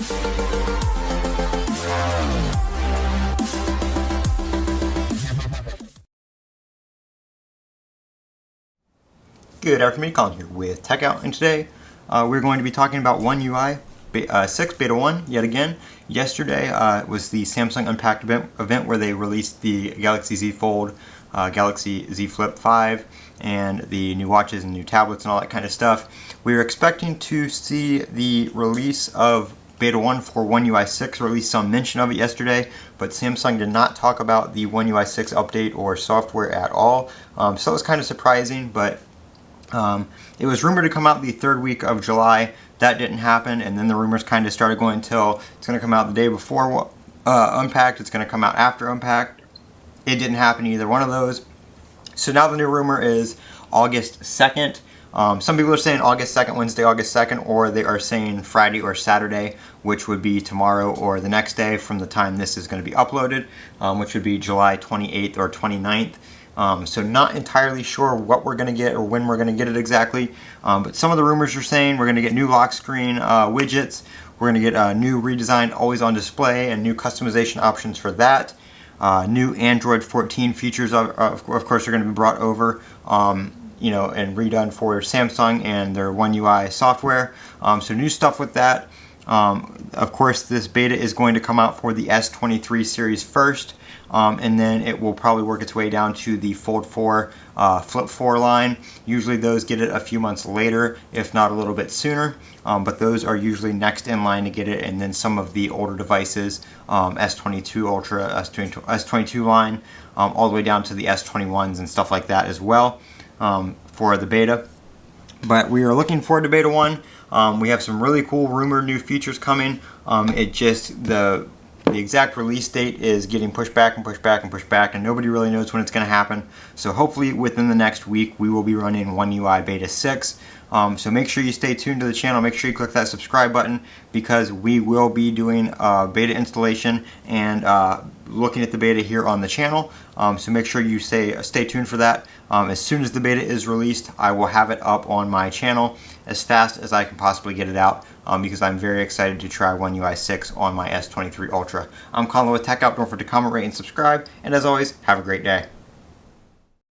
Good afternoon, Colin here with Techout, and today we're going to be talking about OneUI 6 Beta 1 yet again. Yesterday was the Samsung Unpacked event where they released the Galaxy Z Fold, Galaxy Z Flip 5, and the new watches and new tablets and all that kind of stuff. We were expecting to see the release of Beta 1 for OneUI 6, or at least some mention of it yesterday, but Samsung did not talk about the OneUI 6 update or software at all, so it was kind of surprising, but it was rumored to come out the third week of July. That didn't happen, and then the rumors kind of started going until it's going to come out the day before Unpacked, it's going to come out after Unpacked. It didn't happen, either one of those. So now the new rumor is August 2nd. Some people are saying August 2nd, Wednesday, August 2nd, or they are saying Friday or Saturday, which would be tomorrow or the next day from the time this is going to be uploaded, which would be July 28th or 29th. So not entirely sure what we're going to get or when we're going to get it exactly, but some of the rumors are saying we're going to get new lock screen widgets, we're going to get a new redesigned always on display and new customization options for that. New Android 14 features of course are going to be brought over, you know, and redone for Samsung and their OneUI software. So new stuff with that. Of course, this beta is going to come out for the S23 series first, and then it will probably work its way down to the Fold 4, Flip 4 line. Usually those get it a few months later, if not a little bit sooner, but those are usually next in line to get it, and then some of the older devices, S22 Ultra, S22 line, all the way down to the S21s and stuff like that as well, for the beta. But we are looking forward to Beta 1. We have some really cool rumored new features coming. The exact release date is getting pushed back and pushed back and pushed back, and nobody really knows when it's going to happen. So hopefully within the next week we will be running OneUI Beta 6. So make sure you stay tuned to the channel. Make sure you click that subscribe button, because we will be doing beta installation and looking at the beta here on the channel. So make sure you stay tuned for that. As soon as the beta is released, I will have it up on my channel as fast as I can possibly get it out, because I'm very excited to try OneUI 6 on my S23 Ultra. I'm Colin with Techout. Don't forget to comment, rate, and subscribe. And as always, have a great day.